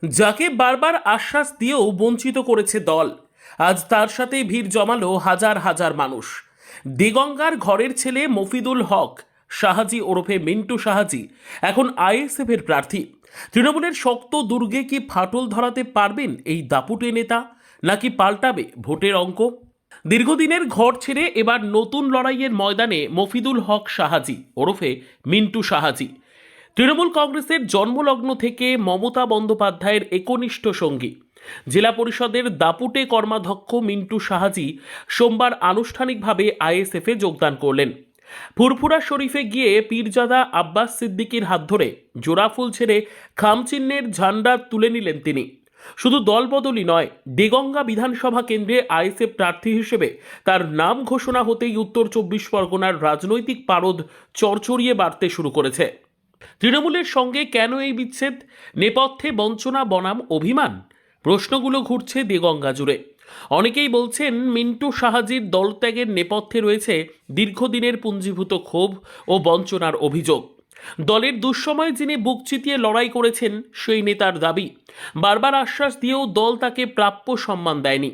যাকে বারবার আশ্বাস দিয়েও বঞ্চিত করেছে দল, আজ তার সাথে ভিড় জমালো হাজার হাজার মানুষ। দেগঙ্গার ঘরের ছেলে মফিদুল হক সাহাজি ওরফে মিন্টু সাহাজি এখন আইএসএফ এর প্রার্থী। তৃণমূলের শক্ত দুর্গে কি ফাটল ধরাতে পারবেন এই দাপুটে নেতা, নাকি পাল্টাবে ভোটের অঙ্ক? দীর্ঘদিনের ঘর ছেড়ে এবার নতুন লড়াইয়ের ময়দানে মফিদুল হক সাহাজি ওরফে মিন্টু সাহাজি। তৃণমূল কংগ্রেসের জন্মলগ্ন থেকে মমতা বন্দ্যোপাধ্যায়ের একনিষ্ঠ সঙ্গী, জেলা পরিষদের দাপুটে কর্মাধ্যক্ষ মিন্টু সাহাজি সোমবার আনুষ্ঠানিকভাবে আইএসএফে যোগদান করলেন। ফুরফুরা শরীফে গিয়ে পীরজাদা আব্বাস সিদ্দিকীর হাত ধরে জোড়াফুল ছেড়ে খামচিহ্নের ঝান্ডা তুলে নিলেন তিনি। শুধু দলবদলই নয়, দেগঙ্গা বিধানসভা কেন্দ্রে আইএসএফ প্রার্থী হিসেবে তার নাম ঘোষণা হতেই উত্তর ২৪ পরগনার রাজনৈতিক পারদ চড়চড়িয়ে বাড়তে শুরু করেছে। তৃণমূলের সঙ্গে কেন এই বিচ্ছেদ? নেপথ্যে বঞ্চনা বনাম অভিমান? প্রশ্নগুলো ঘুরছে দেগঙ্গা জুড়ে। অনেকেই বলছেন মিন্টু সাহাজির দলত্যাগের নেপথ্যে রয়েছে দীর্ঘদিনের পুঞ্জীভূত ক্ষোভ ও বঞ্চনার অভিযোগ। দলের দুঃসময়ে যিনি বুক চিতিয়ে লড়াই করেছেন সেই নেতার দাবি, বারবার আশ্বাস দিয়েও দল তাকে প্রাপ্য সম্মান দেয়নি।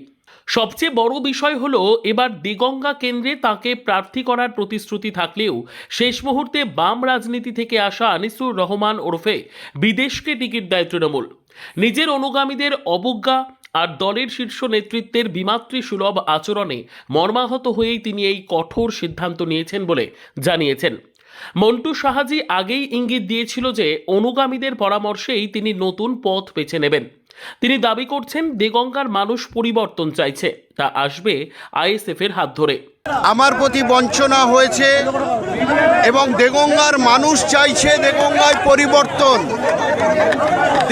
সবচেয়ে বড় বিষয় হলো, এবার দেগঙ্গা কেন্দ্রে তাকে প্রার্থী করার প্রতিশ্রুতি থাকলেও শেষ মুহূর্তে বাম রাজনীতি থেকে আসা আনিসুর রহমান ওরফে বিদেশকে টিকিট দেয় তৃণমূল। নিজের অনুগামীদের অবজ্ঞা আর দলের শীর্ষ নেতৃত্বের বিমাতৃসুলভ আচরণে মর্মাহত হয়েই তিনি এই কঠোর সিদ্ধান্ত নিয়েছেন বলে জানিয়েছেন। মন্টু সাহাজি আগেই ইঙ্গিত দিয়েছিল যে অনুগামীদের পরামর্শেই তিনি নতুন পথ বেছে নেবেন। তিনি দাবি করছেন দেগঙ্গার মানুষ পরিবর্তন চাইছে, তা আসবে আইএসএফ এর হাত ধরে। আমার প্রতি বঞ্চনা হয়েছে এবং দেগঙ্গার মানুষ চাইছে দেগঙ্গায় পরিবর্তন।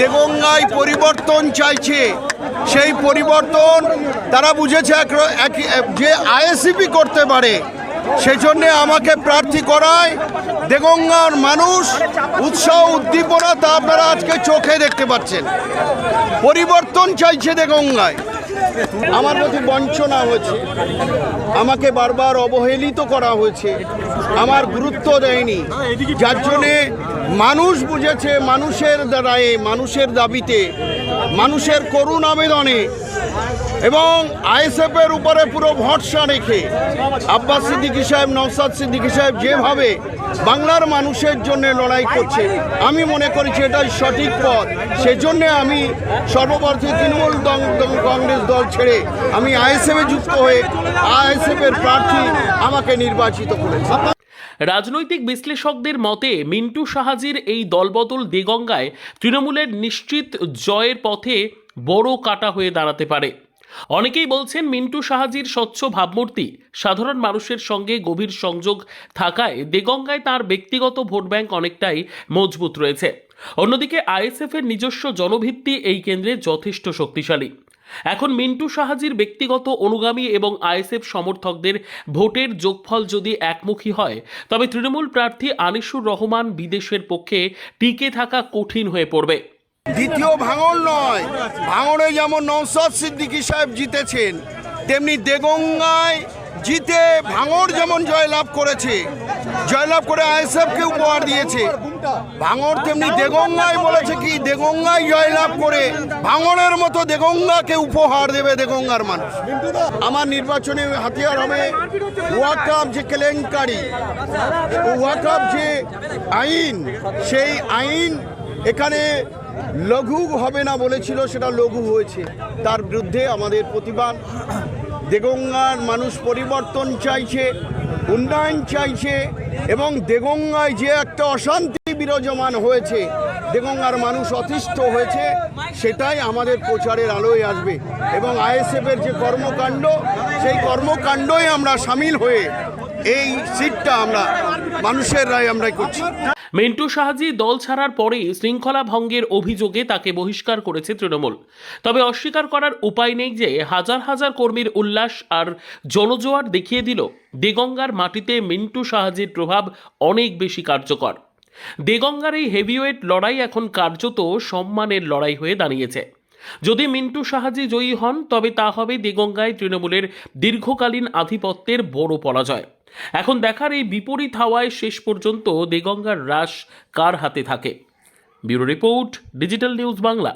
দেগঙ্গায় পরিবর্তন চাইছে, সেই পরিবর্তন তারা বুঝেছে যে আইএসএফই করতে পারে। সেই জন্যে আমাকে প্রার্থী করায় দেগঙ্গার মানুষ উৎসাহ উদ্দীপনা তা আপনারা আজকে চোখে দেখতে পাচ্ছেন। পরিবর্তন চাইছে দেগঙ্গায়। আমার প্রতি বঞ্চনা হয়েছে, আমাকে বারবার অবহেলিত করা হয়েছে, আমার গুরুত্ব দেয়নি, যার জন্যে মানুষ বুঝেছে মানুষের দ্বারায়, মানুষের দাবিতে, মানুষের করুণ আবেদনে এবং আইএসএফের উপরে পুরো ভরসা রেখে আব্বাস সিদ্দিকী সাহেব, নওশাদ সিদ্দিকী সাহেব যেভাবে বাংলার মানুষের জন্য লড়াই করছে, আমি মনে করেছি এটাই সঠিক পথ। সেজন্যে আমি সর্বপ্রথম তৃণমূল কংগ্রেস দল ছেড়ে আমি আইএসএফে যুক্ত হয়ে আইএসএফের প্রার্থী আমাকে নির্বাচিত করেছে। রাজনৈতিক বিশ্লেষকদের মতে মিন্টু সাহাজির এই দলবদল দেগঙ্গায় তৃণমূলের নিশ্চিত জয়ের পথে বড় কাটা হয়ে দাঁড়াতে পারে। অনেকেই বলছেন মিন্টু সাহাজির স্বচ্ছ ভাবমূর্তি, সাধারণ মানুষের সঙ্গে গভীর সংযোগ থাকায় দেগঙ্গায় তার ব্যক্তিগত ভোট ব্যাংক অনেকটাই মজবুত রয়েছে। অন্যদিকে আইএসএফ এর নিজস্ব জনভিত্তি এই কেন্দ্রে যথেষ্ট শক্তিশালী। এখন মিন্টু সাহাজির ব্যক্তিগত অনুগামী এবং আইএসএফ সমর্থকদের ভোটের যোগফল যদি একমুখী হয়, তবে তৃণমূল প্রার্থী আনিসুর রহমান বিদেশের পক্ষে টিকে থাকা কঠিন হয়ে পড়বে। দ্বিতীয় ভাঙড় নয়, ভাঙড়ে যেমন নওশাদ সিদ্দিকী সাহেব জিতেছেন, তেমনি দেগঙ্গায় জিতে ভাঙড় যেমন জয়লাভ করেছে, জয়লাভ করে আইএসএফকে উপহার দিয়েছে, ভাঙড় তেমনি দেগঙ্গায় বলেছে কি দেগঙ্গায় জয়লাভ করে ভাঙড়ের মতো দেগঙ্গাকে উপহার দেবে দেগঙ্গার মানুষ। আমার নির্বাচনে হাতিয়ার হবে ওয়াকফ যে কেলেঙ্কারি, ওয়াকফ যে আইন, সেই আইন এখানে লঘু হবে না বলেছিল, সেটা লঘু হয়েছে। তার বিরুদ্ধে আমাদের প্রতিবাদ। দেগঙ্গার মানুষ পরিবর্তন চাইছে, উন্নয়ন চাইছে এবং দেগঙ্গায় যে একটা অশান্তি বিরাজমান হয়েছে, দেগঙ্গার মানুষ অতিষ্ঠ হয়েছে, সেটাই আমাদের প্রচারের আলোয় আসবে এবং আইএসএফের যে কর্মকাণ্ড, সেই কর্মকাণ্ডই আমরা সামিল হয়ে এই সিটটা আমরা মানুষের রায় আমরাই করছি। মিন্টু সাহাজি দল ছাড়ার পরেই শৃঙ্খলা ভঙ্গের অভিযোগে তাকে বহিষ্কার করেছে তৃণমূল। তবে অস্বীকার করার উপায় নেই যে হাজার হাজার কর্মীর উল্লাস আর জনজোয়ার দেখিয়ে দিল দেগঙ্গার মাটিতে মিন্টু সাহাজির প্রভাব অনেক বেশি কার্যকর। দেগঙ্গার এই হেভিওয়েট লড়াই এখন কার্যত সম্মানের লড়াই হয়ে দাঁড়িয়েছে। যদি মিন্টু সাহাজি জয়ী হন, তবে তা হবে দেগঙ্গায় তৃণমূলের দীর্ঘকালীন আধিপত্যের বড় পরাজয়। এখন দেখার এই বিপরীত হাওয়ায় শেষ পর্যন্ত দেগঙ্গার রাশ কার হাতে থাকে। Bureau report, digital news Bangla.